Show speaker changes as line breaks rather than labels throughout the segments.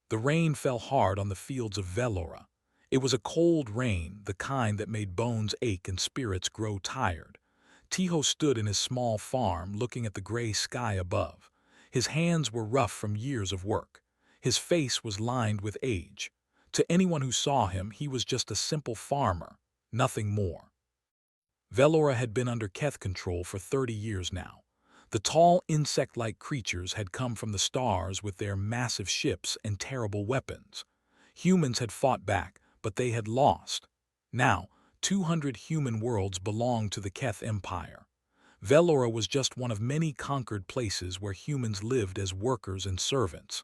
The rain fell hard on the fields of Velora. It was a cold rain, the kind that made bones ache and spirits grow tired. Tiho stood in his small farm looking at the gray sky above. His hands were rough from years of work. His face was lined with age. To anyone who saw him, he was just a simple farmer, nothing more. Velora had been under Keth control for 30 years now. The tall, insect-like creatures had come from the stars with their massive ships and terrible weapons. Humans had fought back, but they had lost. Now, 200 human worlds belonged to the Keth Empire. Velora was just one of many conquered places where humans lived as workers and servants.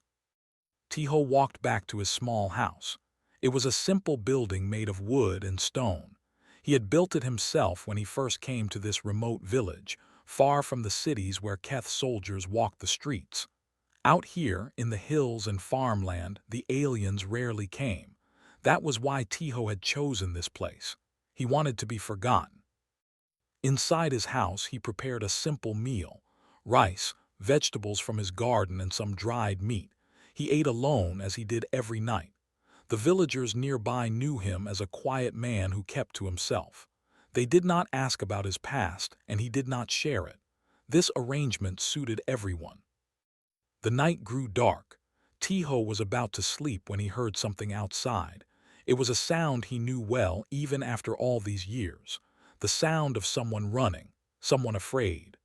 Tiho walked back to his small house. It was a simple building made of wood and stone. He had built it himself when he first came to this remote village, far from the cities where Keth soldiers walked the streets. Out here, in the hills and farmland, the aliens rarely came. That was why Tiho had chosen this place. He wanted to be forgotten. Inside his house, he prepared a simple meal: rice, vegetables from his garden, and some dried meat. He ate alone, as he did every night. The villagers nearby knew him as a quiet man who kept to himself. They did not ask about his past, and he did not share it. This arrangement suited everyone. The night grew dark. Tiho was about to sleep when he heard something outside. It was a sound he knew well even after all these years. The sound of someone running, someone afraid.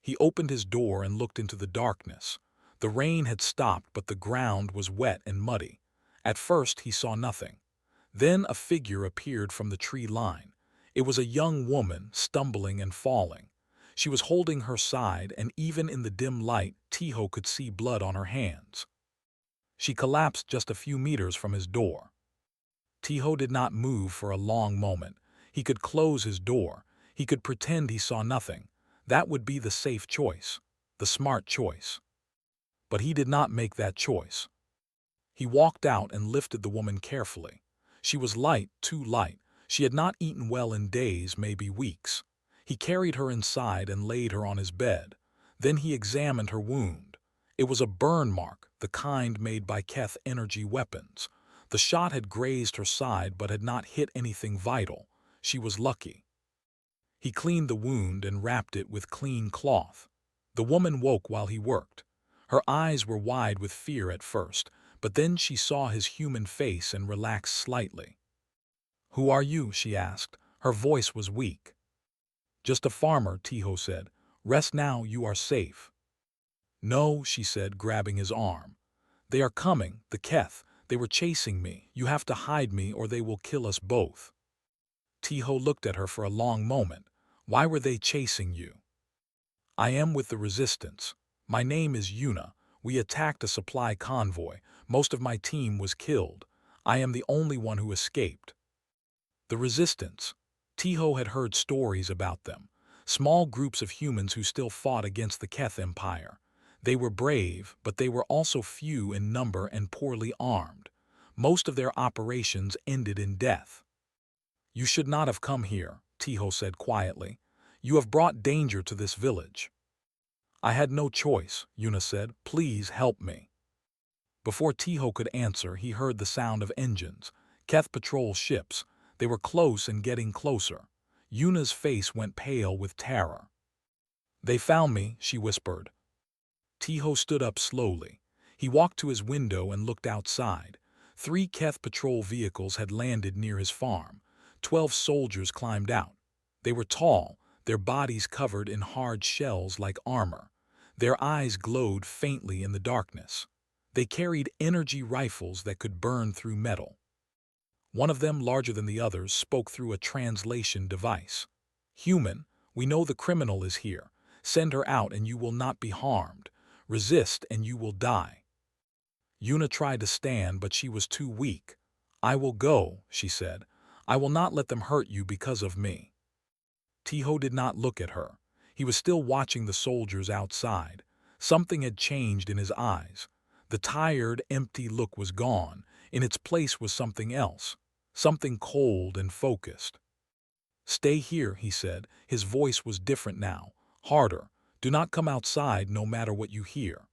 He opened his door and looked into the darkness. The rain had stopped, but the ground was wet and muddy. At first he saw nothing. Then a figure appeared from the tree line. It was a young woman, stumbling and falling. She was holding her side, and even in the dim light, Tiho could see blood on her hands. She collapsed just a few meters from his door. Tiho did not move for a long moment. He could close his door. He could pretend he saw nothing. That would be the safe choice, the smart choice. But he did not make that choice. He walked out and lifted the woman carefully. She was light, too light. She had not eaten well in days, maybe weeks. He carried her inside and laid her on his bed. Then he examined her wound. It was a burn mark, the kind made by Keth energy weapons. The shot had grazed her side but had not hit anything vital. She was lucky. He cleaned the wound and wrapped it with clean cloth. The woman woke while he worked. Her eyes were wide with fear at first, but then she saw his human face and relaxed slightly. "Who are you?" she asked. Her voice was weak. "Just a farmer," Tiho said. "Rest now, you are safe." "No," she said, grabbing his arm. "They are coming, the Keth. They were chasing me. You have to hide me or they will kill us both." Tiho looked at her for a long moment. "Why were they chasing you?" "I am with the resistance. My name is Yuna. We attacked a supply convoy. Most of my team was killed. I am the only one who escaped." The resistance. Tiho had heard stories about them. Small groups of humans who still fought against the Keth Empire. They were brave, but they were also few in number and poorly armed. Most of their operations ended in death. "You should not have come here," Tiho said quietly. "You have brought danger to this village." "I had no choice," Yuna said. "Please help me." Before Tiho could answer, he heard the sound of engines. Keth patrol ships. They were close and getting closer. Yuna's face went pale with terror. "They found me," she whispered. Tiho stood up slowly. He walked to his window and looked outside. 3 Keth patrol vehicles had landed near his farm. 12 soldiers climbed out. They were tall, their bodies covered in hard shells like armor. Their eyes glowed faintly in the darkness. They carried energy rifles that could burn through metal. One of them, larger than the others, spoke through a translation device. "Human, we know the criminal is here. Send her out and you will not be harmed. Resist and you will die." Yuna tried to stand, but she was too weak. "I will go," she said. "I will not let them hurt you because of me." Tiho did not look at her. He was still watching the soldiers outside. Something had changed in his eyes. The tired, empty look was gone. In its place was something else, something cold and focused. "Stay here," he said. His voice was different now, harder. "Do not come outside no matter what you hear."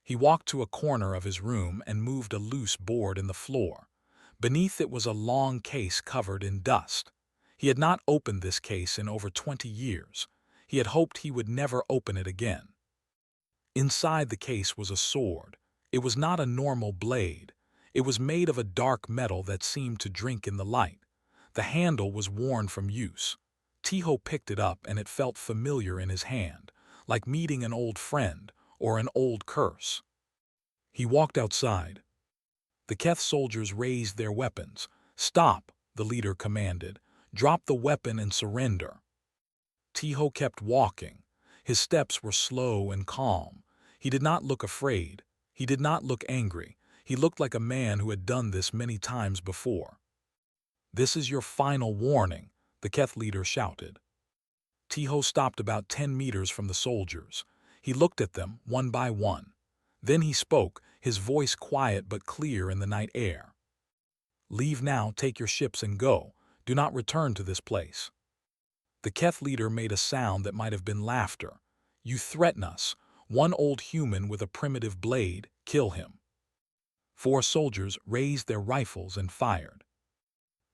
He walked to a corner of his room and moved a loose board in the floor. Beneath it was a long case covered in dust. He had not opened this case in over 20 years. He had hoped he would never open it again. Inside the case was a sword. It was not a normal blade. It was made of a dark metal that seemed to drink in the light. The handle was worn from use. Tiho picked it up and it felt familiar in his hand, like meeting an old friend or an old curse. He walked outside. The Keth soldiers raised their weapons. "Stop," the leader commanded. "Drop the weapon and surrender." Tiho kept walking. His steps were slow and calm. He did not look afraid. He did not look angry. He looked like a man who had done this many times before. "This is your final warning," the Keth leader shouted. Tiho stopped about 10 meters from the soldiers. He looked at them one by one. Then he spoke, his voice quiet but clear in the night air. "Leave now, take your ships and go. Do not return to this place." The Keth leader made a sound that might have been laughter. "You threaten us. One old human with a primitive blade, kill him." 4 soldiers raised their rifles and fired.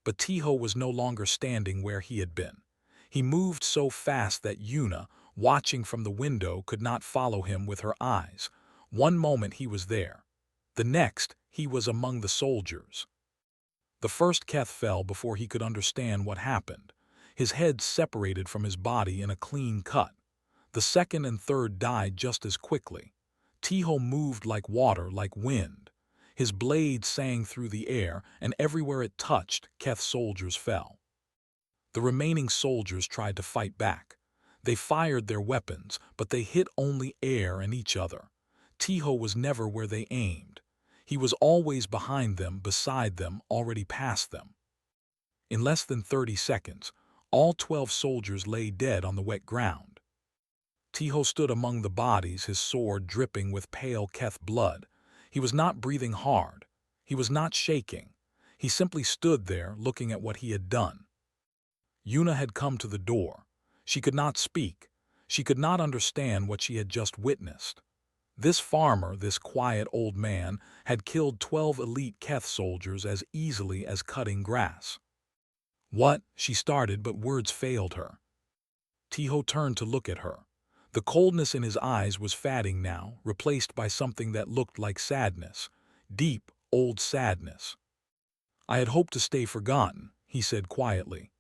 But Tiho was no longer standing where he had been. He moved so fast that Yuna, watching from the window, could not follow him with her eyes. One moment he was there. The next, he was among the soldiers. The first Keth fell before he could understand what happened. His head separated from his body in a clean cut. The second and third died just as quickly. Tiho moved like water, like wind. His blade sang through the air, and everywhere it touched, Keth soldiers fell. The remaining soldiers tried to fight back. They fired their weapons, but they hit only air and each other. Tiho was never where they aimed. He was always behind them, beside them, already past them. In less than 30 seconds, all 12 soldiers lay dead on the wet ground. Tiho stood among the bodies, his sword dripping with pale Keth blood. He was not breathing hard. He was not shaking. He simply stood there, looking at what he had done. Yuna had come to the door. She could not speak. She could not understand what she had just witnessed. This farmer, this quiet old man, had killed 12 elite Keth soldiers as easily as cutting grass. "What?" she started, but words failed her. Tiho turned to look at her. The coldness in his eyes was fading now, replaced by something that looked like sadness. Deep, old sadness. "I had hoped to stay forgotten," he said quietly.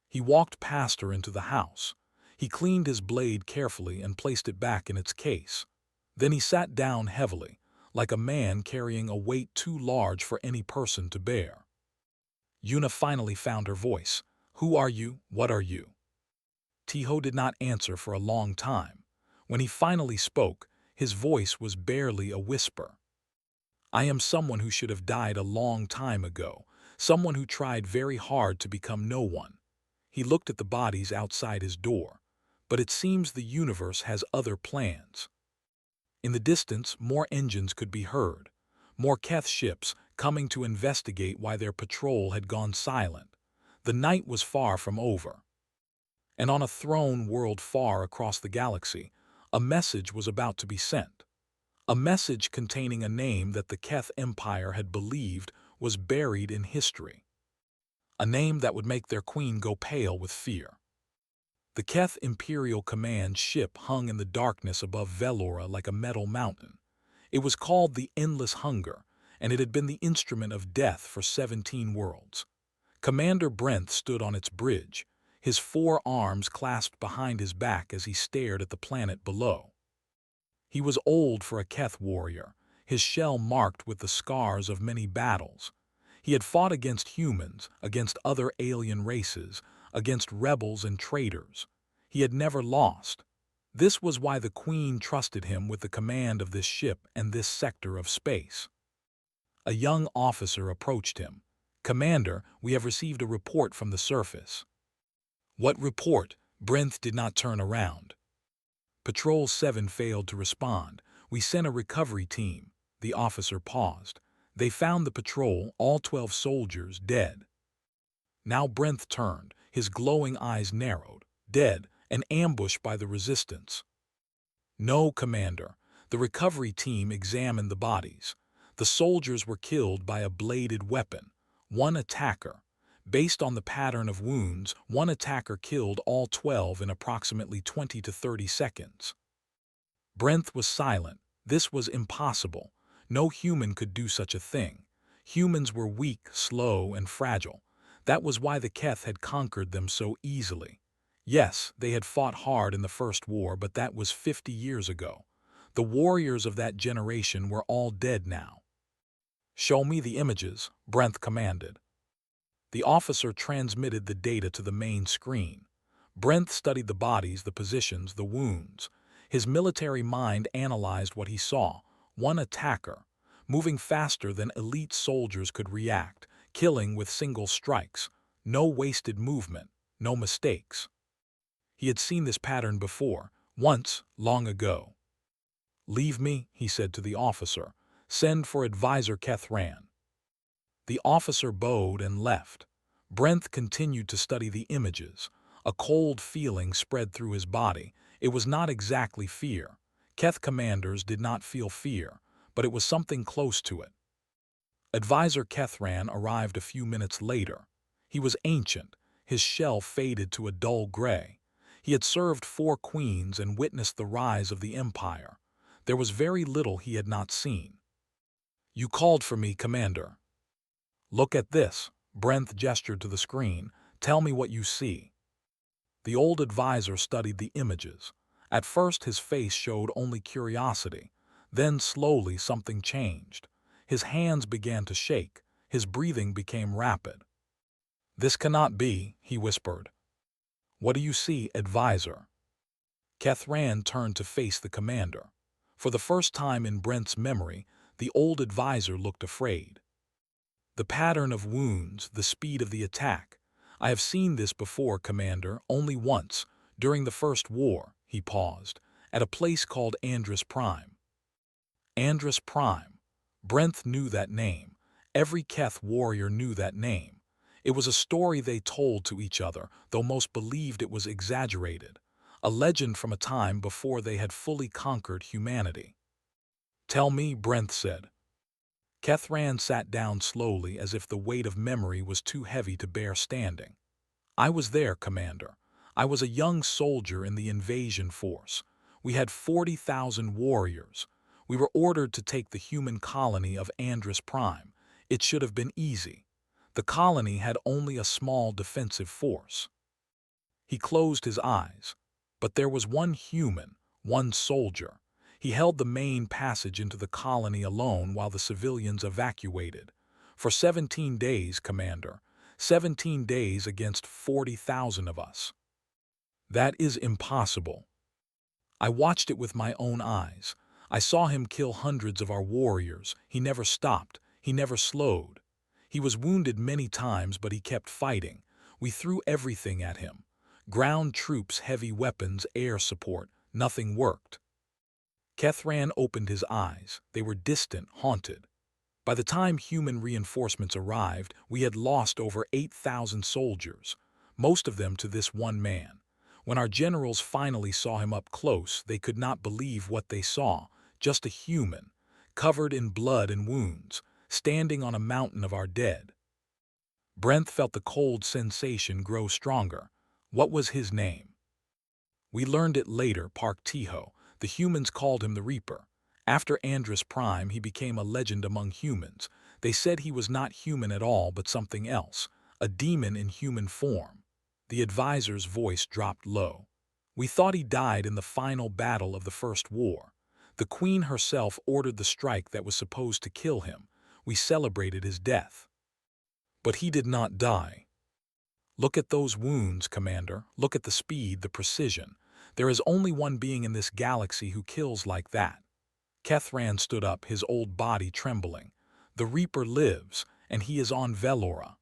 He walked past her into the house. He cleaned his blade carefully and placed it back in its case. Then he sat down heavily, like a man carrying a weight too large for any person to bear. Yuna finally found her voice. "Who are you? What are you?" Tiho did not answer for a long time. When he finally spoke, his voice was barely a whisper. "I am someone who should have died a long time ago, someone who tried very hard to become no one." He looked at the bodies outside his door. "But it seems the universe has other plans." In the distance, more engines could be heard. More Keth ships coming to investigate why their patrol had gone silent. The night was far from over. And on a throne world far across the galaxy, a message was about to be sent. A message containing a name that the Keth Empire had believed was buried in history. A name that would make their queen go pale with fear. The Keth Imperial Command ship hung in the darkness above Velora like a metal mountain. It was called the Endless Hunger, and it had been the instrument of death for 17 worlds. Commander Brent stood on its bridge, his 4 arms clasped behind his back as he stared at the planet below. He was old for a Keth warrior, his shell marked with the scars of many battles. He had fought against humans, against other alien races, against rebels and traitors. He had never lost. This was why the Queen trusted him with the command of this ship and this sector of space. A young officer approached him. "Commander, we have received a report from the surface." "What report?" Brent did not turn around. "Patrol 7 failed to respond. We sent a recovery team." The officer paused. "They found the patrol, all 12 soldiers, dead." Now Brent turned, his glowing eyes narrowed. "Dead, and ambushed by the resistance." "No, Commander. The recovery team examined the bodies. The soldiers were killed by a bladed weapon. One attacker. Based on the pattern of wounds, one attacker killed all 12 in approximately 20 to 30 seconds. Brent was silent. This was impossible. No human could do such a thing. Humans were weak, slow, and fragile. That was why the Keth had conquered them so easily. Yes, they had fought hard in the First War, but that was 50 years ago. The warriors of that generation were all dead now. "Show me the images," Brent commanded. The officer transmitted the data to the main screen. Brent studied the bodies, the positions, the wounds. His military mind analyzed what he saw. One attacker, moving faster than elite soldiers could react, killing with single strikes. No wasted movement, no mistakes. He had seen this pattern before, once, long ago. "Leave me," he said to the officer. "Send for Advisor Kethran." The officer bowed and left. Brent continued to study the images. A cold feeling spread through his body. It was not exactly fear. Keth commanders did not feel fear, but it was something close to it. Advisor Kethran arrived a few minutes later. He was ancient. His shell faded to a dull gray. He had served 4 queens and witnessed the rise of the empire. There was very little he had not seen. "You called for me, Commander." "Look at this." Brent gestured to the screen. "Tell me what you see." The old advisor studied the images. At first his face showed only curiosity. Then slowly something changed. His hands began to shake. His breathing became rapid. "This cannot be," he whispered. "What do you see, advisor?" Kethran turned to face the commander. For the first time in Brent's memory, the old advisor looked afraid. "The pattern of wounds, the speed of the attack. I have seen this before, Commander, only once, during the First War," he paused, "at a place called Andrus Prime." Andrus Prime. Brent knew that name. Every Keth warrior knew that name. It was a story they told to each other, though most believed it was exaggerated. A legend from a time before they had fully conquered humanity. "Tell me," Brent said. Kethran sat down slowly as if the weight of memory was too heavy to bear standing. "I was there, Commander. I was a young soldier in the invasion force. We had 40,000 warriors. We were ordered to take the human colony of Andrus Prime. It should have been easy. The colony had only a small defensive force." He closed his eyes. But there was one human, one soldier. He held the main passage into the colony alone while the civilians evacuated. "For 17 days, Commander. 17 days against 40,000 of us." "That is impossible." "I watched it with my own eyes. I saw him kill hundreds of our warriors. He never stopped. He never slowed. He was wounded many times, but he kept fighting. We threw everything at him. Ground troops, heavy weapons, air support. Nothing worked." Kethran opened his eyes. They were distant, haunted. By the time human reinforcements arrived, we had lost over 8,000 soldiers, most of them to this one man. When our generals finally saw him up close, they could not believe what they saw. Just a human, covered in blood and wounds, standing on a mountain of our dead. Brent felt the cold sensation grow stronger. What was his name? We learned it later, Park Tiho. The humans called him the Reaper. After Andrus Prime, he became a legend among humans. They said he was not human at all, but something else, a demon in human form. The advisor's voice dropped low. "We thought he died in the final battle of the First War. The Queen herself ordered the strike that was supposed to kill him. We celebrated his death. But he did not die. Look at those wounds, Commander. Look at the speed, the precision. There is only one being in this galaxy who kills like that." Kethran stood up, his old body trembling. "The Reaper lives, and he is on Velora."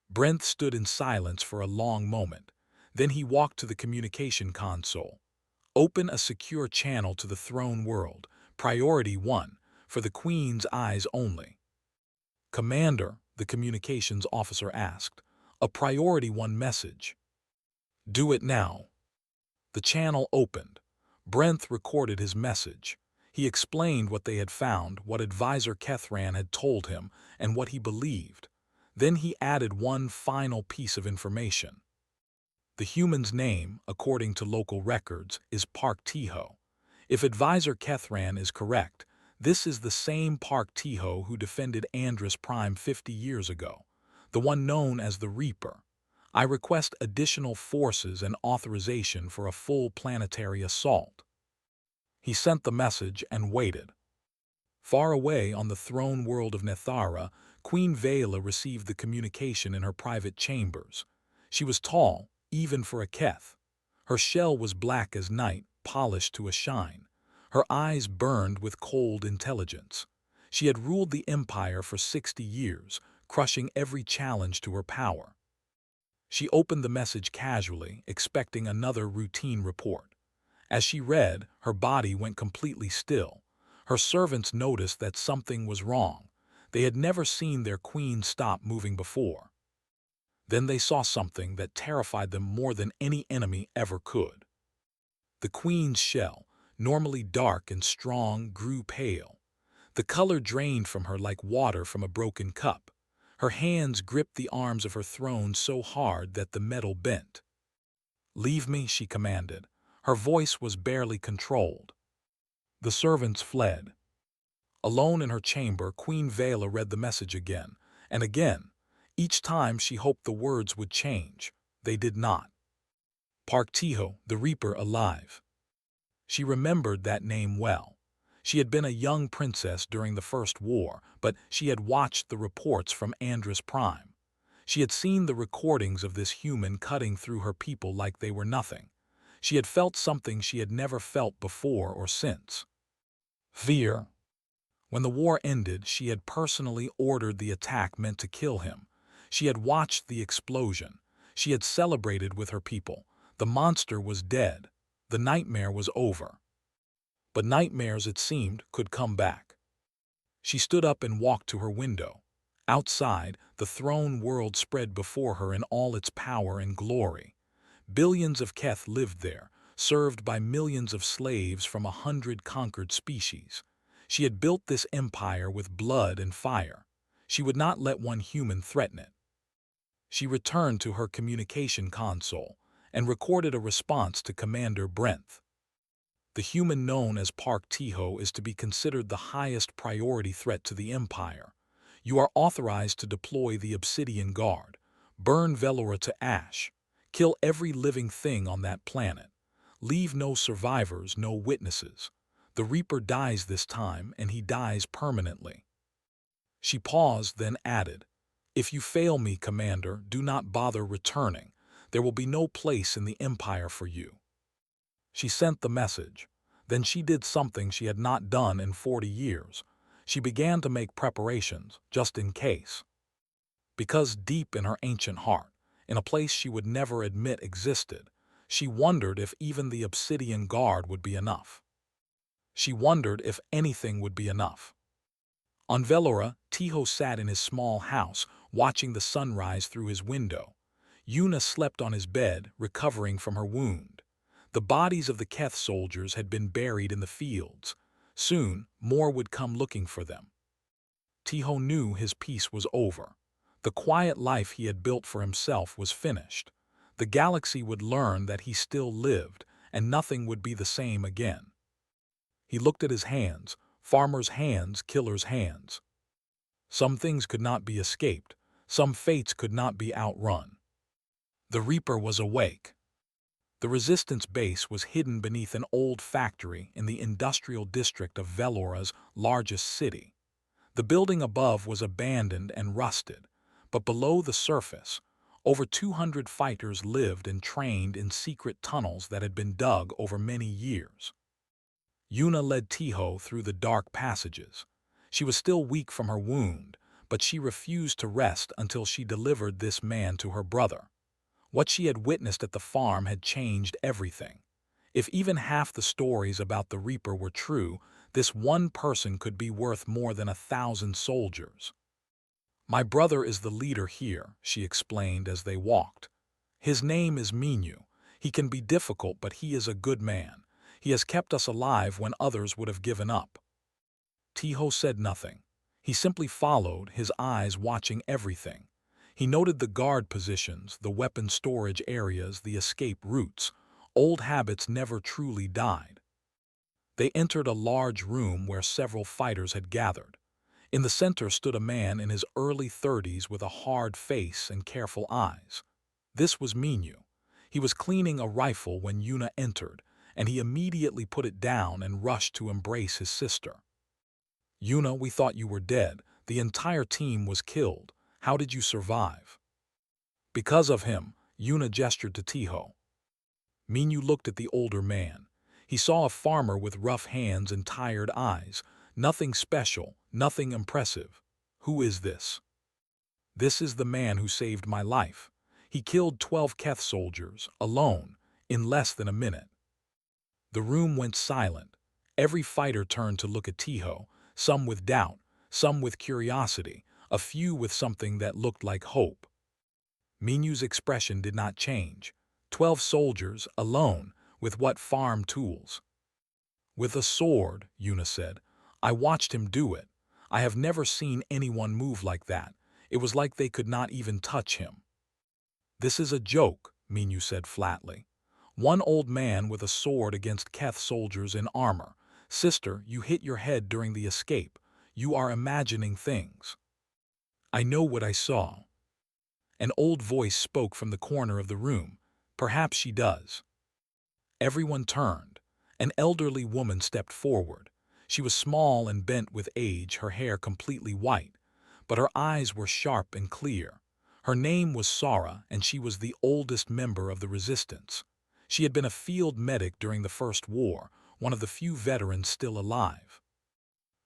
Brent stood in silence for a long moment. Then he walked to the communication console. "Open a secure channel to the throne world. Priority 1, for the Queen's eyes only." "Commander," the communications officer asked, "a Priority 1 message." "Do it now." The channel opened. Brent recorded his message. He explained what they had found, what Advisor Kethran had told him, and what he believed. Then he added one final piece of information. The human's name, according to local records, is Park Tiho. If Advisor Kethran is correct, this is the same Park Tiho who defended Andrus Prime 50 years ago, the one known as the Reaper. I request additional forces and authorization for a full planetary assault. He sent the message and waited. Far away on the throne world of Nethara, Queen Vela received the communication in her private chambers. She was tall, even for a Keth. Her shell was black as night, polished to a shine. Her eyes burned with cold intelligence. She had ruled the Empire for 60 years, crushing every challenge to her power. She opened the message casually, expecting another routine report. As she read, her body went completely still. Her servants noticed that something was wrong. They had never seen their queen stop moving before. Then they saw something that terrified them more than any enemy ever could. The queen's shell, normally dark and strong, grew pale. The color drained from her like water from a broken cup. Her hands gripped the arms of her throne so hard that the metal bent. "Leave me," she commanded. Her voice was barely controlled. The servants fled. Alone in her chamber, Queen Vela read the message again and again. Each time she hoped the words would change. They did not. Park Tiho, the Reaper, alive. She remembered that name well. She had been a young princess during the First War, but she had watched the reports from Andrus Prime. She had seen the recordings of this human cutting through her people like they were nothing. She had felt something she had never felt before or since. Fear. When the war ended, she had personally ordered the attack meant to kill him. She had watched the explosion. She had celebrated with her people. The monster was dead. The nightmare was over. But nightmares, it seemed, could come back. She stood up and walked to her window. Outside, the throne world spread before her in all its power and glory. Billions of Keth lived there, served by millions of slaves from 100 conquered species. She had built this empire with blood and fire. She would not let one human threaten it. She returned to her communication console and recorded a response to Commander Brent. The human known as Park Tiho is to be considered the highest priority threat to the Empire. You are authorized to deploy the Obsidian Guard, burn Velora to ash, kill every living thing on that planet. Leave no survivors, no witnesses. The Reaper dies this time, and he dies permanently. She paused, then added, "If you fail me, Commander, do not bother returning. There will be no place in the Empire for you." She sent the message. Then she did something she had not done in 40 years. She began to make preparations, just in case. Because deep in her ancient heart, in a place she would never admit existed, she wondered if even the Obsidian Guard would be enough. She wondered if anything would be enough. On Velora, Tiho sat in his small house, watching the sunrise through his window. Yuna slept on his bed, recovering from her wound. The bodies of the Keth soldiers had been buried in the fields. Soon, more would come looking for them. Tiho knew his peace was over. The quiet life he had built for himself was finished. The galaxy would learn that he still lived, and nothing would be the same again. He looked at his hands, farmer's hands, killer's hands. Some things could not be escaped. Some fates could not be outrun. The Reaper was awake. The Resistance base was hidden beneath an old factory in the industrial district of Velora's largest city. The building above was abandoned and rusted, but below the surface, over 200 fighters lived and trained in secret tunnels that had been dug over many years. Yuna led Tiho through the dark passages. She was still weak from her wound, but she refused to rest until she delivered this man to her brother. What she had witnessed at the farm had changed everything. If even half the stories about the Reaper were true, this one person could be worth more than 1,000 soldiers. "My brother is the leader here," she explained as they walked. "His name is Minyu. He can be difficult, but he is a good man. He has kept us alive when others would have given up." Tiho said nothing. He simply followed, his eyes watching everything. He noted the guard positions, the weapon storage areas, the escape routes. Old habits never truly died. They entered a large room where several fighters had gathered. In the center stood a man in his early 30s with a hard face and careful eyes. This was Minyu. He was cleaning a rifle when Yuna entered, and he immediately put it down and rushed to embrace his sister. "Yuna, we thought you were dead. The entire team was killed. How did you survive?" "Because of him," Yuna gestured to Tiho. Minyu looked at the older man. He saw a farmer with rough hands and tired eyes. Nothing special, nothing impressive. "Who is this?" "This is the man who saved my life. He killed 12 Keth soldiers, alone, in less than a minute." The room went silent. Every fighter turned to look at Tiho, some with doubt, some with curiosity, a few with something that looked like hope. Minyu's expression did not change. 12 soldiers, alone, with what farm tools? "With a sword," Yuna said. "I watched him do it. I have never seen anyone move like that. It was like they could not even touch him." "This is a joke," Minyu said flatly. "One old man with a sword against Keth soldiers in armor. Sister, you hit your head during the escape. You are imagining things." "I know what I saw." An old voice spoke from the corner of the room. "Perhaps she does." Everyone turned. An elderly woman stepped forward. She was small and bent with age, her hair completely white, but her eyes were sharp and clear. Her name was Sara, and she was the oldest member of the resistance. She had been a field medic during the First War, one of the few veterans still alive.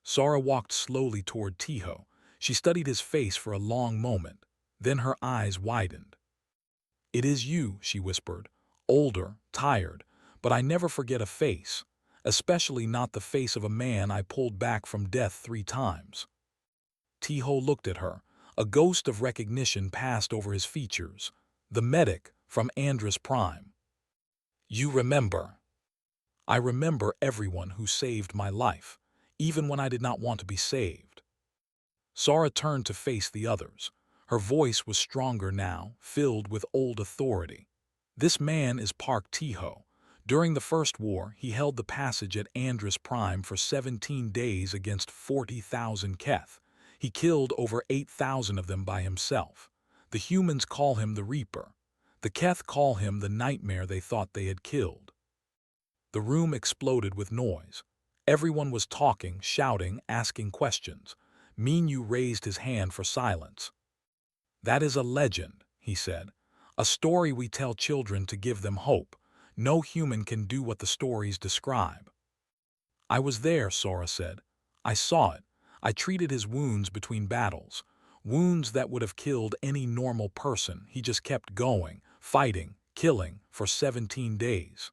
Sara walked slowly toward Tiho. She studied his face for a long moment. Then her eyes widened. "It is you," she whispered. "Older, tired, but I never forget a face, especially not the face of a man I pulled back from death 3 times." Tiho looked at her. A ghost of recognition passed over his features. "The medic from Andrus Prime." "You remember." "I remember everyone who saved my life, even when I did not want to be saved." Sara turned to face the others. Her voice was stronger now, filled with old authority. "This man is Park Tiho. During the First War, he held the passage at Andrus Prime for 17 days against 40,000 Keth. He killed over 8,000 of them by himself. The humans call him the Reaper. The Keth call him the nightmare they thought they had killed." The room exploded with noise. Everyone was talking, shouting, asking questions. Minyu raised his hand for silence. "That is a legend," he said. "A story we tell children to give them hope. No human can do what the stories describe." "I was there," Sora said. "I saw it. I treated his wounds between battles. Wounds that would have killed any normal person. He just kept going, fighting, killing, for 17 days.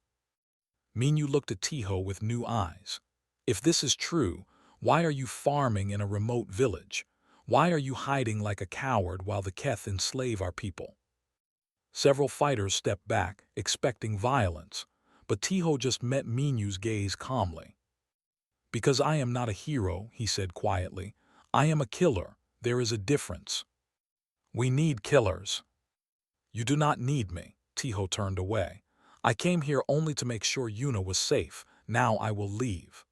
Minyu looked at Tiho with new eyes. "If this is true, why are you farming in a remote village? Why are you hiding like a coward while the Keth enslave our people?" Several fighters stepped back, expecting violence, but Tiho just met Minyu's gaze calmly. "Because I am not a hero," he said quietly. "I am a killer. There is a difference." "We need killers." "You do not need me." Tiho turned away. "I came here only to make sure Yuna was safe. Now I will leave."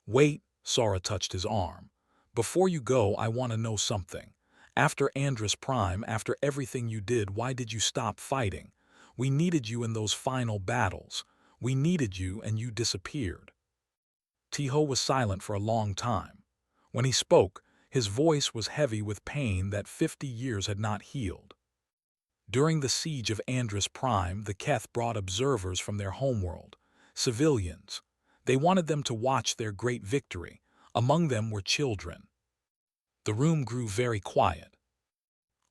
"Wait," Sora touched his arm. "Before you go, I want to know something. After Andrus Prime, after everything you did, why did you stop fighting? We needed you in those final battles. We needed you and you disappeared." Tiho was silent for a long time. When he spoke, his voice was heavy with pain that 50 years had not healed. During the siege of Andrus Prime, the Keth brought observers from their homeworld, civilians. They wanted them to watch their great victory. Among them were children. The room grew very quiet.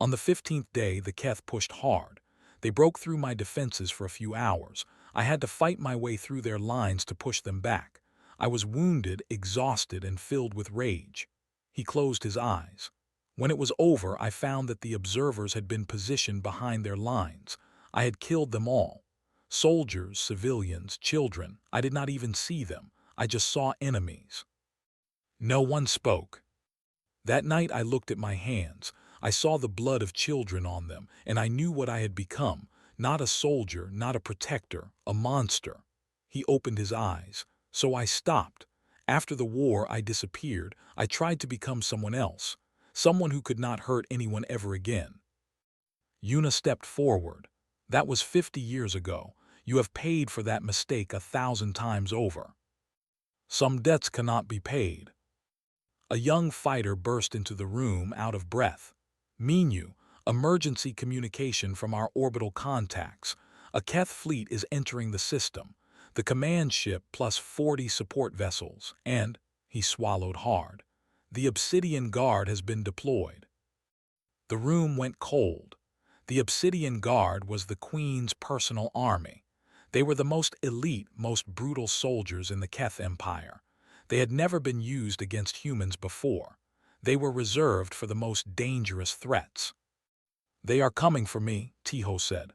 On the 15th day, the Keth pushed hard. They broke through my defenses for a few hours. I had to fight my way through their lines to push them back. I was wounded, exhausted, and filled with rage. He closed his eyes. When it was over, I found that the observers had been positioned behind their lines. I had killed them all. Soldiers, civilians, children. I did not even see them. I just saw enemies. No one spoke. That night I looked at my hands. I saw the blood of children on them, and I knew what I had become. Not a soldier, not a protector, a monster. He opened his eyes. So I stopped. After the war, I disappeared. I tried to become someone else. Someone who could not hurt anyone ever again. Yuna stepped forward. That was 50 years ago. You have paid for that mistake 1,000 times over. Some debts cannot be paid. A young fighter burst into the room out of breath. Minyu, emergency communication from our orbital contacts. A Keth fleet is entering the system. The command ship plus 40 support vessels, and, he swallowed hard, the Obsidian Guard has been deployed. The room went cold. The Obsidian Guard was the Queen's personal army. They were the most elite, most brutal soldiers in the Keth Empire. They had never been used against humans before. They were reserved for the most dangerous threats. They are coming for me, Tiho said.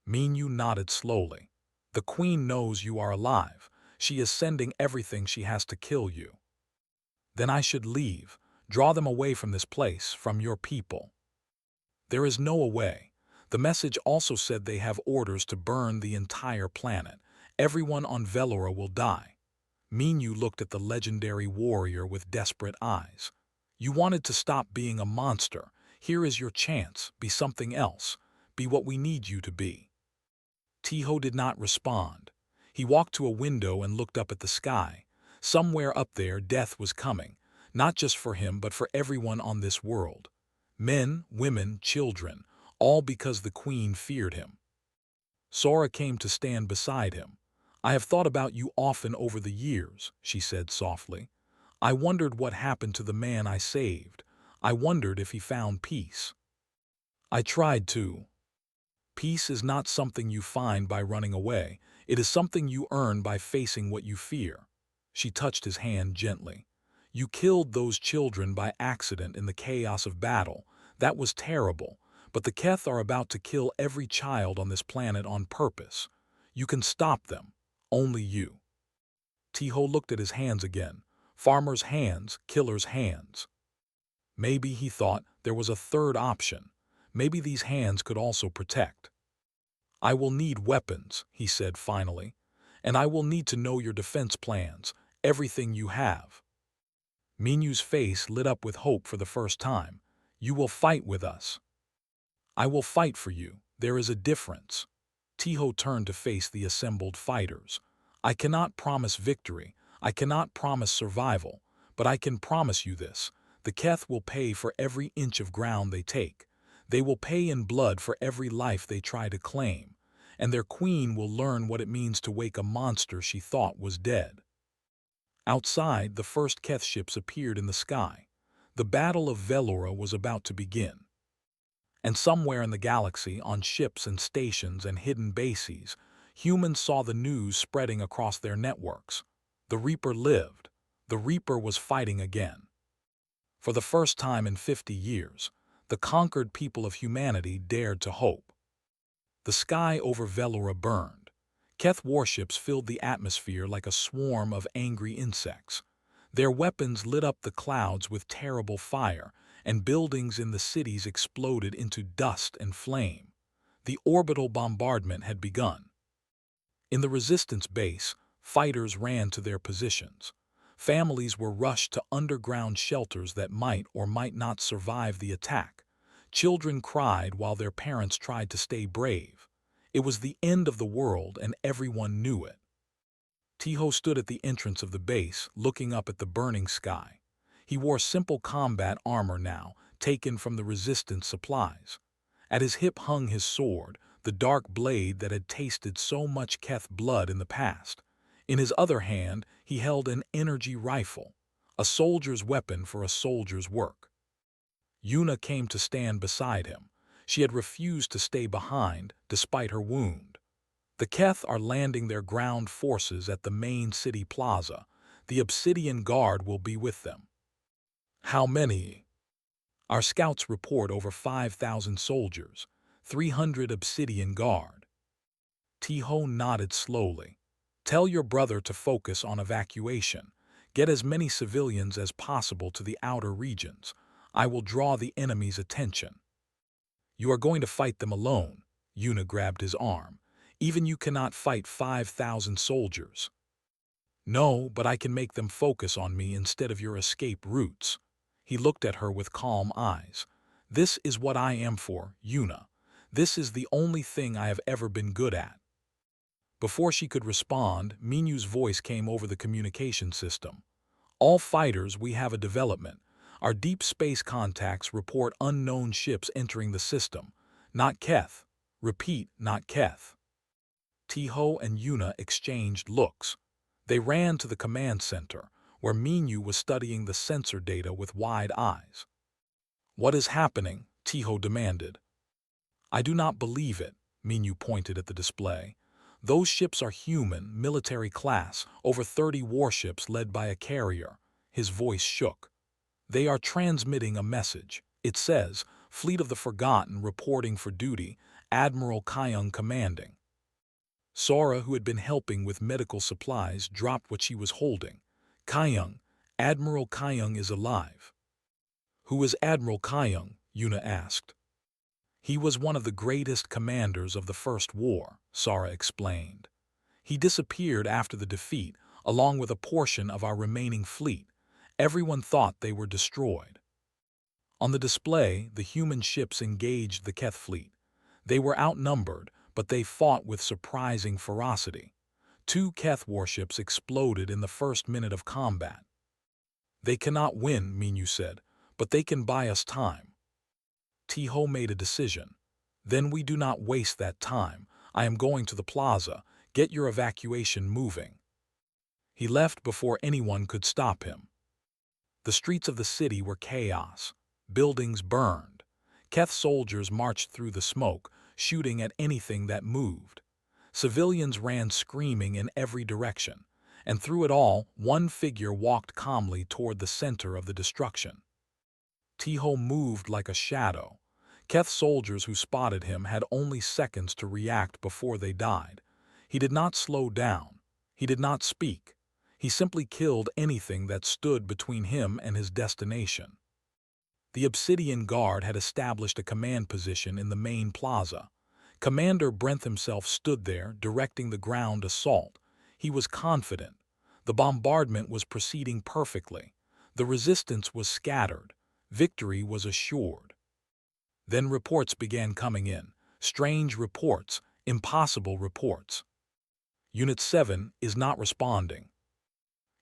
Minyu nodded slowly. The Queen knows you are alive. She is sending everything she has to kill you. Then I should leave. Draw them away from this place, from your people. There is no away. The message also said they have orders to burn the entire planet. Everyone on Velora will die. Minyu looked at the legendary warrior with desperate eyes. You wanted to stop being a monster. Here is your chance. Be something else. Be what we need you to be. Tiho did not respond. He walked to a window and looked up at the sky. Somewhere up there, death was coming, not just for him but for everyone on this world. Men, women, children, all because the Queen feared him. Sora came to stand beside him. I have thought about you often over the years, she said softly. I wondered what happened to the man I saved. I wondered if he found peace. I tried to. Peace is not something you find by running away. It is something you earn by facing what you fear. She touched his hand gently. You killed those children by accident in the chaos of battle. That was terrible, but the Keth are about to kill every child on this planet on purpose. You can stop them. Only you. Tiho looked at his hands again. Farmer's hands, killer's hands. Maybe, he thought, there was a third option. Maybe these hands could also protect. I will need weapons, he said finally, and I will need to know your defense plans, everything you have. Minyu's face lit up with hope for the first time. You will fight with us. I will fight for you. There is a difference. Tiho turned to face the assembled fighters. I cannot promise victory. I cannot promise survival. But I can promise you this. The Keth will pay for every inch of ground they take. They will pay in blood for every life they try to claim. And their queen will learn what it means to wake a monster she thought was dead. Outside, the first Keth ships appeared in the sky. The Battle of Velora was about to begin. And somewhere in the galaxy, on ships and stations and hidden bases, humans saw the news spreading across their networks. The Reaper lived. The Reaper was fighting again. For the first time in 50 years, the conquered people of humanity dared to hope. The sky over Velora burned. Keth warships filled the atmosphere like a swarm of angry insects. Their weapons lit up the clouds with terrible fire, and buildings in the cities exploded into dust and flame. The orbital bombardment had begun. In the resistance base, fighters ran to their positions. Families were rushed to underground shelters that might or might not survive the attack. Children cried while their parents tried to stay brave. It was the end of the world, and everyone knew it. Tiho stood at the entrance of the base, looking up at the burning sky. He wore simple combat armor now, taken from the resistance supplies. At his hip hung his sword, the dark blade that had tasted so much Keth blood in the past. In his other hand, he held an energy rifle, a soldier's weapon for a soldier's work. Yuna came to stand beside him. She had refused to stay behind, despite her wound. The Keth are landing their ground forces at the main city plaza. The Obsidian Guard will be with them. How many? Our scouts report over 5,000 soldiers, 300 Obsidian Guard. Tiho nodded slowly. Tell your brother to focus on evacuation. Get as many civilians as possible to the outer regions. I will draw the enemy's attention. You are going to fight them alone. Yuna grabbed his arm. Even you cannot fight 5,000 soldiers. No, but I can make them focus on me instead of your escape routes. He looked at her with calm eyes. This is what I am for, Yuna. This is the only thing I have ever been good at. Before she could respond, Minyu's voice came over the communication system. All fighters, we have a development. Our deep space contacts report unknown ships entering the system. Not Keth. Repeat, not Keth. Tiho and Yuna exchanged looks. They ran to the command center, where Minyu was studying the sensor data with wide eyes. What is happening? Tiho demanded. I do not believe it, Minyu pointed at the display. Those ships are human, military class, over 30 warships led by a carrier. His voice shook. They are transmitting a message. It says, Fleet of the Forgotten reporting for duty, Admiral Kyung commanding. Sora, who had been helping with medical supplies, dropped what she was holding. Kyung, Admiral Kyung is alive. Who is Admiral Kyung? Yuna asked. He was one of the greatest commanders of the First War, Sora explained. He disappeared after the defeat, along with a portion of our remaining fleet. Everyone thought they were destroyed. On the display, the human ships engaged the Keth fleet. They were outnumbered, but they fought with surprising ferocity. 2 Keth warships exploded in the first minute of combat. They cannot win, Minyu said, but they can buy us time. Tiho made a decision. Then we do not waste that time. I am going to the plaza. Get your evacuation moving. He left before anyone could stop him. The streets of the city were chaos. Buildings burned. Keth soldiers marched through the smoke, shooting at anything that moved. Civilians ran screaming in every direction, and through it all, one figure walked calmly toward the center of the destruction. Tiho moved like a shadow. Keth soldiers who spotted him had only seconds to react before they died. He did not slow down. He did not speak. He simply killed anything that stood between him and his destination. The Obsidian Guard had established a command position in the main plaza. Commander Brent himself stood there, directing the ground assault. He was confident. The bombardment was proceeding perfectly. The resistance was scattered. Victory was assured. Then reports began coming in. Strange reports, impossible reports. Unit 7 is not responding.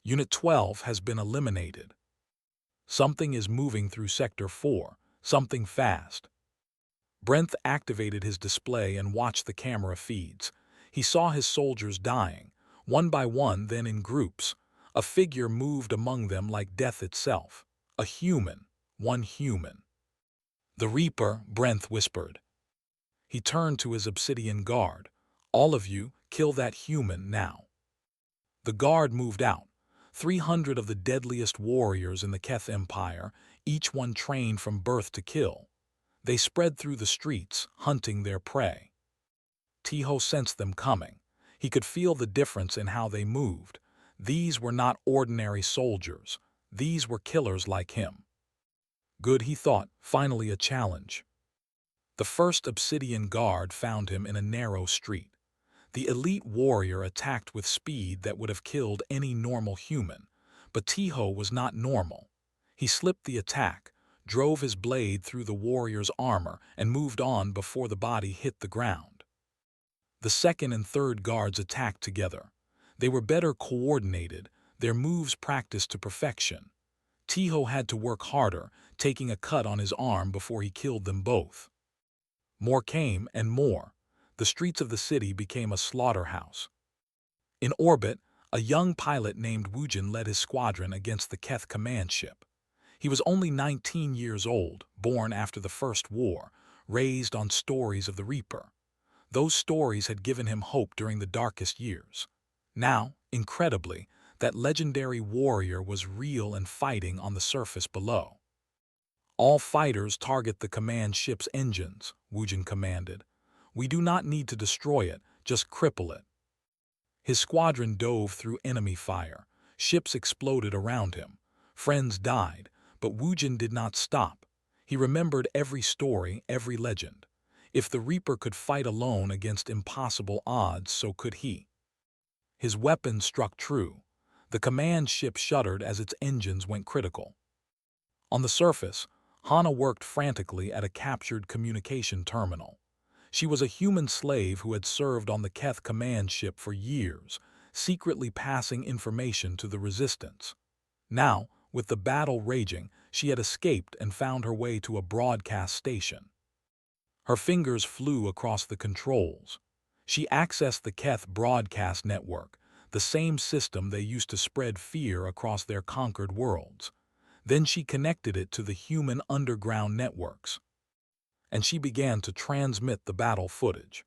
Unit 12 has been eliminated. Something is moving through Sector 4, something fast. Brent activated his display and watched the camera feeds. He saw his soldiers dying, one by one, then in groups. A figure moved among them like death itself. A human, one human. The Reaper, Brent whispered. He turned to his Obsidian Guard. All of you, kill that human now. The guard moved out. 300 of the deadliest warriors in the Keth Empire, each one trained from birth to kill. They spread through the streets, hunting their prey. Tiho sensed them coming. He could feel the difference in how they moved. These were not ordinary soldiers. These were killers like him. Good, he thought, finally a challenge. The first Obsidian Guard found him in a narrow street. The elite warrior attacked with speed that would have killed any normal human, but Tiho was not normal. He slipped the attack, drove his blade through the warrior's armor, and moved on before the body hit the ground. The second and third guards attacked together. They were better coordinated, their moves practiced to perfection. Tiho had to work harder, taking a cut on his arm before he killed them both. More came, and more. The streets of the city became a slaughterhouse. In orbit, a young pilot named Wujin led his squadron against the Keth command ship. He was only 19 years old, born after the First War, raised on stories of the Reaper. Those stories had given him hope during the darkest years. Now, incredibly, that legendary warrior was real and fighting on the surface below. All fighters target the command ship's engines, Wujin commanded. We do not need to destroy it, just cripple it. His squadron dove through enemy fire. Ships exploded around him. Friends died, but Wujin did not stop. He remembered every story, every legend. If the Reaper could fight alone against impossible odds, so could he. His weapon struck true. The command ship shuddered as its engines went critical. On the surface, Hana worked frantically at a captured communication terminal. She was a human slave who had served on the Keth command ship for years, secretly passing information to the resistance. Now, with the battle raging, she had escaped and found her way to a broadcast station. Her fingers flew across the controls. She accessed the Keth broadcast network, the same system they used to spread fear across their conquered worlds. Then she connected it to the human underground networks, and she began to transmit the battle footage.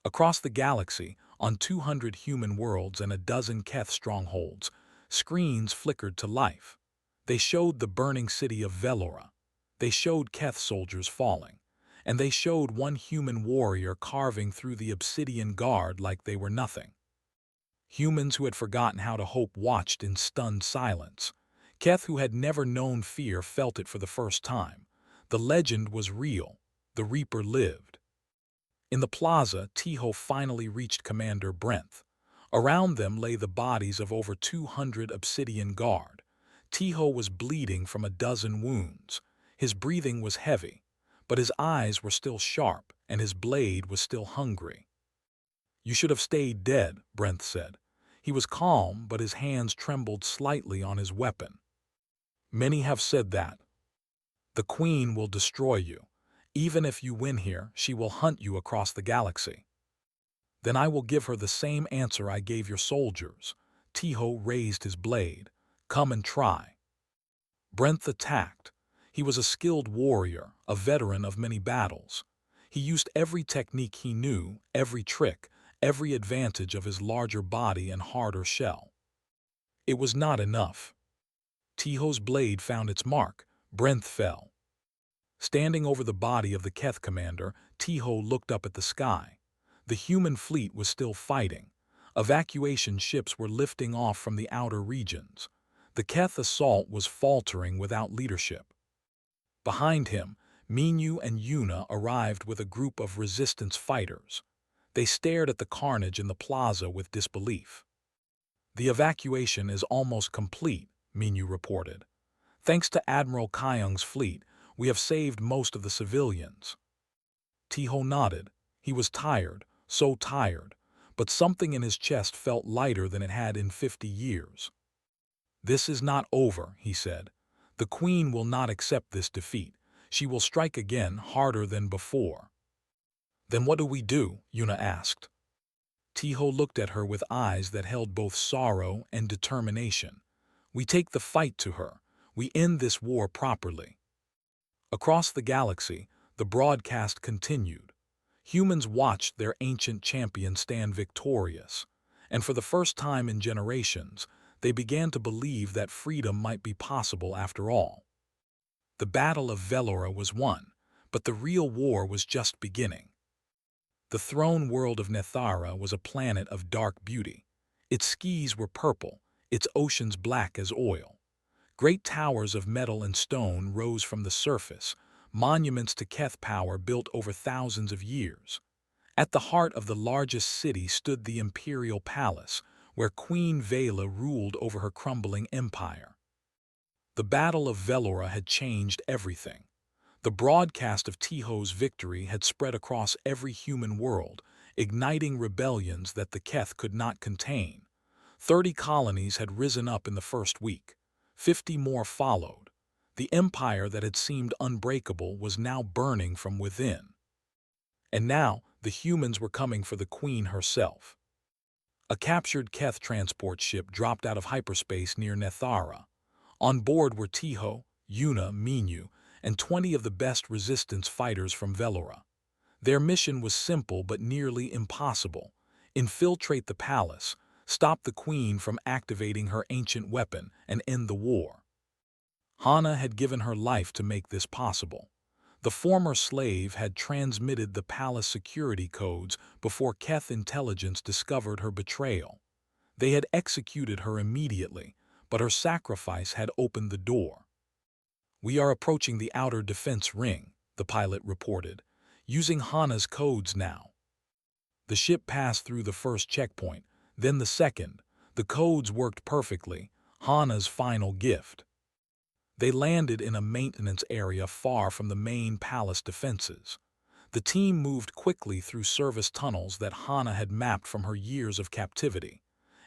Across the galaxy, on 200 human worlds and a dozen Keth strongholds, screens flickered to life. They showed the burning city of Velora. They showed Keth soldiers falling. And they showed one human warrior carving through the obsidian guard like they were nothing. Humans who had forgotten how to hope watched in stunned silence. Keth, who had never known fear, felt it for the first time. The legend was real. The Reaper lived. In the plaza, Tiho finally reached Commander Brent. Around them lay the bodies of over 200 obsidian guard. Tiho was bleeding from a dozen wounds. His breathing was heavy, but his eyes were still sharp and his blade was still hungry. "You should have stayed dead," Brent said. He was calm, but his hands trembled slightly on his weapon. "Many have said that. The Queen will destroy you. Even if you win here, she will hunt you across the galaxy." "Then I will give her the same answer I gave your soldiers." Tiho raised his blade. "Come and try." Brent attacked. He was a skilled warrior, a veteran of many battles. He used every technique he knew, every trick, every advantage of his larger body and harder shell. It was not enough. Tiho's blade found its mark. Brent fell. Standing over the body of the Keth commander, Tiho looked up at the sky. The human fleet was still fighting. Evacuation ships were lifting off from the outer regions. The Keth assault was faltering without leadership. Behind him, Minyu and Yuna arrived with a group of resistance fighters. They stared at the carnage in the plaza with disbelief. "The evacuation is almost complete," Minyu reported. "Thanks to Admiral Kyung's fleet, we have saved most of the civilians." Tiho nodded. He was tired, so tired, but something in his chest felt lighter than it had in 50 years. "This is not over," he said. "The Queen will not accept this defeat. She will strike again, harder than before." "Then what do we do?" Yuna asked. Tiho looked at her with eyes that held both sorrow and determination. "We take the fight to her. We end this war properly." Across the galaxy, the broadcast continued. Humans watched their ancient champion stand victorious, and for the first time in generations, they began to believe that freedom might be possible after all. The Battle of Velora was won, but the real war was just beginning. The throne world of Nethara was a planet of dark beauty. Its skies were purple, its oceans black as oil. Great towers of metal and stone rose from the surface, monuments to Keth power built over thousands of years. At the heart of the largest city stood the Imperial Palace, where Queen Vela ruled over her crumbling empire. The Battle of Velora had changed everything. The broadcast of Tiho's victory had spread across every human world, igniting rebellions that the Keth could not contain. 30 colonies had risen up in the first week. 50 more followed. The empire that had seemed unbreakable was now burning from within. And now, the humans were coming for the Queen herself. A captured Keth transport ship dropped out of hyperspace near Nethara. On board were Tiho, Yuna, Minyu, and 20 of the best resistance fighters from Velora. Their mission was simple but nearly impossible: infiltrate the palace, stop the Queen from activating her ancient weapon, and end the war. Hana had given her life to make this possible. The former slave had transmitted the palace security codes before Keth intelligence discovered her betrayal. They had executed her immediately, but her sacrifice had opened the door. "We are approaching the outer defense ring," the pilot reported, "using Hana's codes now." The ship passed through the first checkpoint, then the second. The codes worked perfectly, Hana's final gift. They landed in a maintenance area far from the main palace defenses. The team moved quickly through service tunnels that Hana had mapped from her years of captivity.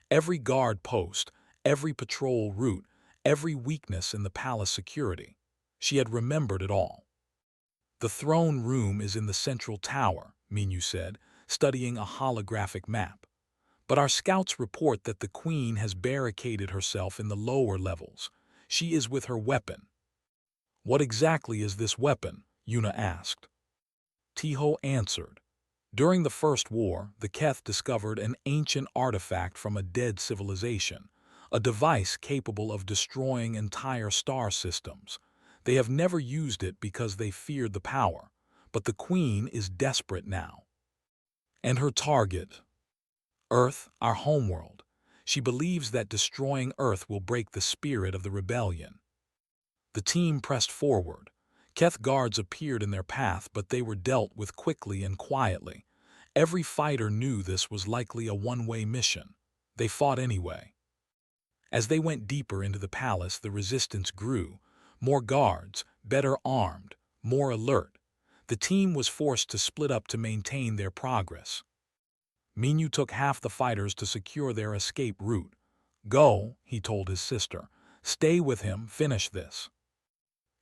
Every guard post, every patrol route, every weakness in the palace security. She had remembered it all. "The throne room is in the central tower," Minyu said, studying a holographic map. "But our scouts report that the queen has barricaded herself in the lower levels. She is with her weapon." "What exactly is this weapon?" Yuna asked. Tiho answered. "During the First War, the Keth discovered an ancient artifact from a dead civilization, a device capable of destroying entire star systems. They have never used it because they feared the power, but the queen is desperate now. And her target? Earth, our homeworld. She believes that destroying Earth will break the spirit of the rebellion." The team pressed forward. Keth guards appeared in their path, but they were dealt with quickly and quietly. Every fighter knew this was likely a one-way mission. They fought anyway. As they went deeper into the palace, the resistance grew. More guards, better armed, more alert. The team was forced to split up to maintain their progress. Minyu took half the fighters to secure their escape route. "Go," he told his sister. "Stay with him, finish this."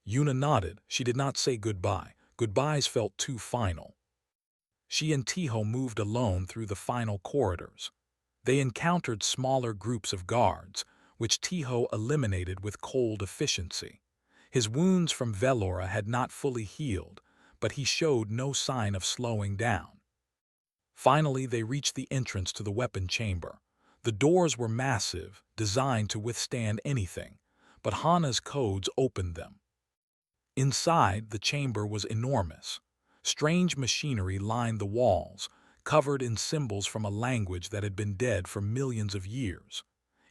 Yuna nodded. She did not say goodbye. Goodbyes felt too final. She and Tiho moved alone through the final corridors. They encountered smaller groups of guards, which Tiho eliminated with cold efficiency. His wounds from Velora had not fully healed, but he showed no sign of slowing down. Finally, they reached the entrance to the weapon chamber. The doors were massive, designed to withstand anything, but Hana's codes opened them. Inside, the chamber was enormous. Strange machinery lined the walls, covered in symbols from a language that had been dead for millions of years.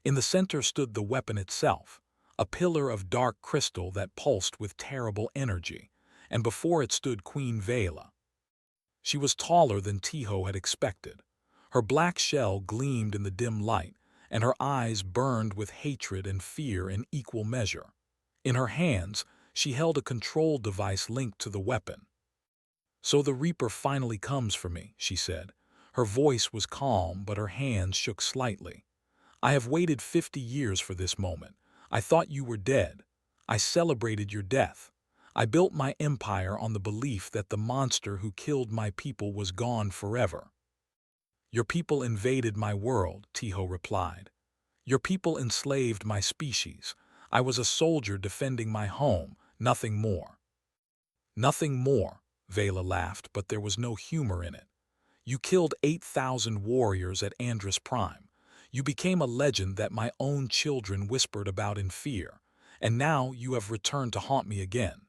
In the center stood the weapon itself, a pillar of dark crystal that pulsed with terrible energy, and before it stood Queen Vela. She was taller than Tiho had expected. Her black shell gleamed in the dim light, and her eyes burned with hatred and fear in equal measure. In her hands, she held a control device linked to the weapon. "So the Reaper finally comes for me," she said. Her voice was calm, but her hands shook slightly. "I have waited 50 years for this moment. I thought you were dead. I celebrated your death. I built my empire on the belief that the monster who killed my people was gone forever." "Your people invaded my world," Tiho replied. "Your people enslaved my species. I was a soldier defending my home, nothing more." "Nothing more," Vela laughed, but there was no humor in it. "You killed 8,000 warriors at Andrus Prime. You became a legend that my own children whispered about in fear, and now you have returned to haunt me again."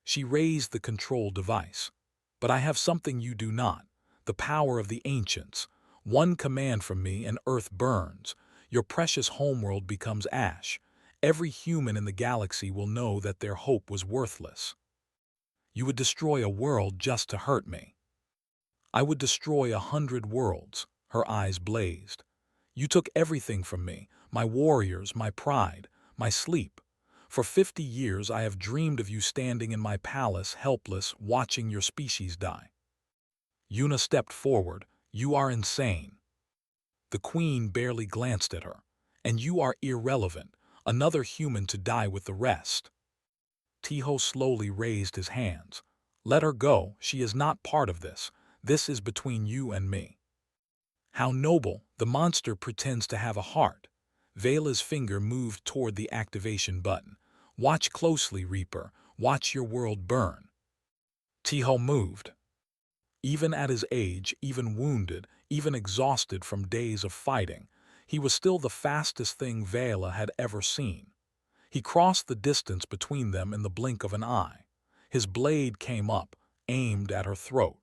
She raised the control device. "But I have something you do not, the power of the ancients. One command from me and Earth burns. Your precious homeworld becomes ash. Every human in the galaxy will know that their hope was worthless. You would destroy a world just to hurt me." "I would destroy 100 worlds," her eyes blazed. "You took everything from me, my warriors, my pride, my sleep. For 50 years I have dreamed of you standing in my palace, helpless, watching your species die." Yuna stepped forward. "You are insane." The queen barely glanced at her. "And you are irrelevant, another human to die with the rest." Tiho slowly raised his hands. "Let her go. She is not part of this. This is between you and me." "How noble. The monster pretends to have a heart." Vela's finger moved toward the activation button. "Watch closely, Reaper. Watch your world burn." Tiho moved. Even at his age, even wounded, even exhausted from days of fighting, he was still the fastest thing Vela had ever seen. He crossed the distance between them in the blink of an eye. His blade came up, aimed at her throat.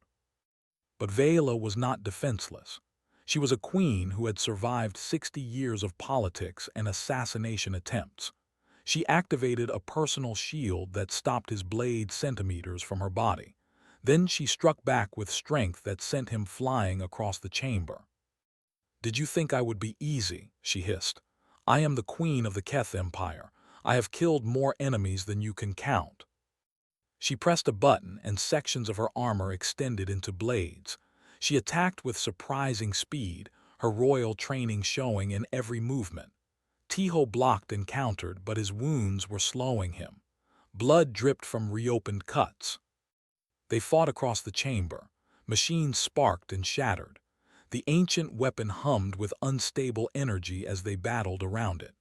But Vela was not defenseless. She was a queen who had survived 60 years of politics and assassination attempts. She activated a personal shield that stopped his blade centimeters from her body. Then she struck back with strength that sent him flying across the chamber. "Did you think I would be easy?" she hissed. "I am the queen of the Keth Empire. I have killed more enemies than you can count." She pressed a button and sections of her armor extended into blades. She attacked with surprising speed, her royal training showing in every movement. Tiho blocked and countered, but his wounds were slowing him. Blood dripped from reopened cuts. They fought across the chamber. Machines sparked and shattered. The ancient weapon hummed with unstable energy as they battled around it.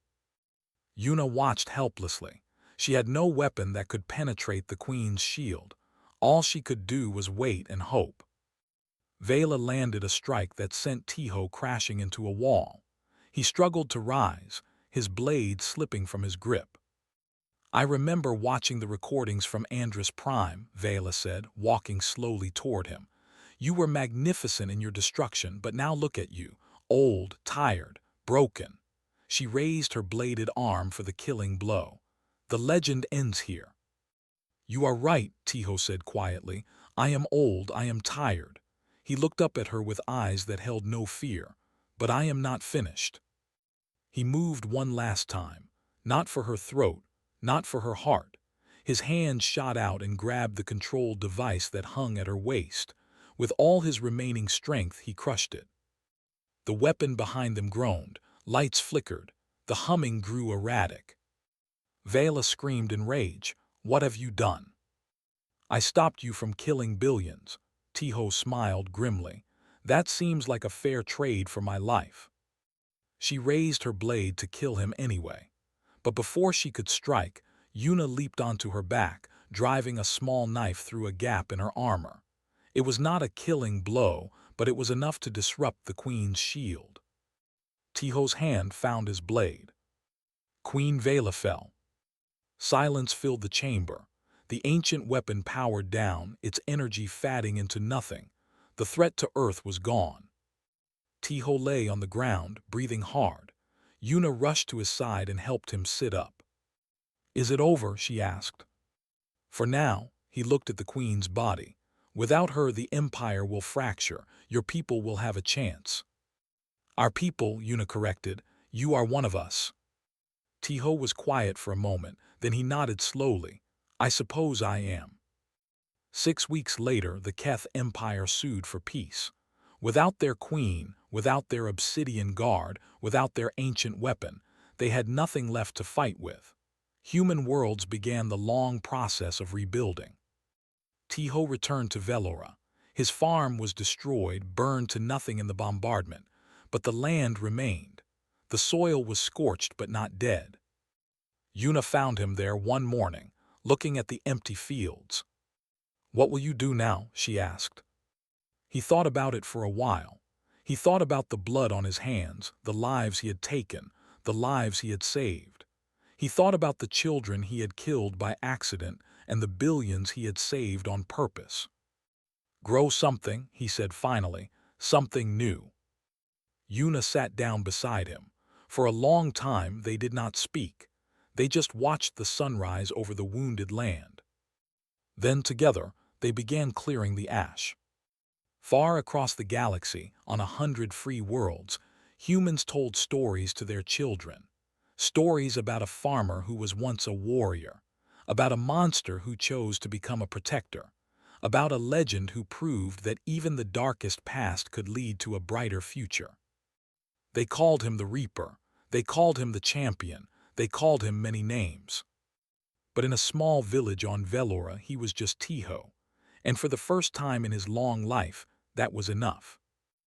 Yuna watched helplessly. She had no weapon that could penetrate the queen's shield. All she could do was wait and hope. Vela landed a strike that sent Tiho crashing into a wall. He struggled to rise, his blade slipping from his grip. "I remember watching the recordings from Andrus Prime," Vela said, walking slowly toward him. "You were magnificent in your destruction, but now look at you, old, tired, broken." She raised her bladed arm for the killing blow. "The legend ends here." "You are right," Tiho said quietly. "I am old, I am tired." He looked up at her with eyes that held no fear. "But I am not finished." He moved one last time, not for her throat, not for her heart. His hand shot out and grabbed the control device that hung at her waist. With all his remaining strength, he crushed it. The weapon behind them groaned, lights flickered, the humming grew erratic. Vela screamed in rage, "What have you done?" "I stopped you from killing billions." Tiho smiled grimly. "That seems like a fair trade for my life." She raised her blade to kill him anyway. But before she could strike, Yuna leaped onto her back, driving a small knife through a gap in her armor. It was not a killing blow, but it was enough to disrupt the queen's shield. Tiho's hand found his blade. Queen Vela fell. Silence filled the chamber. The ancient weapon powered down, its energy fading into nothing. The threat to Earth was gone. Tiho lay on the ground, breathing hard. Yuna rushed to his side and helped him sit up. "Is it over?" she asked. "For now." He looked at the queen's body. "Without her, the empire will fracture. Your people will have a chance." "Our people," Yuna corrected. "You are one of us." Tiho was quiet for a moment, then he nodded slowly. "I suppose I am." 6 weeks later, the Keth Empire sued for peace. Without their queen, without their obsidian guard, without their ancient weapon, they had nothing left to fight with. Human worlds began the long process of rebuilding. Tiho returned to Velora. His farm was destroyed, burned to nothing in the bombardment, but the land remained. The soil was scorched but not dead. Yuna found him there one morning, looking at the empty fields. "What will you do now?" she asked. He thought about it for a while. He thought about the blood on his hands, the lives he had taken, the lives he had saved. He thought about the children he had killed by accident and the billions he had saved on purpose. "Grow something," he said finally, "something new." Yuna sat down beside him. For a long time they did not speak. They just watched the sunrise over the wounded land. Then together they began clearing the ash. Far across the galaxy, on 100 free worlds, humans told stories to their children. Stories about a farmer who was once a warrior, about a monster who chose to become a protector, about a legend who proved that even the darkest past could lead to a brighter future. They called him the Reaper, they called him the Champion, they called him many names. But in a small village on Velora, he was just Tiho, and for the first time in his long life, that was enough.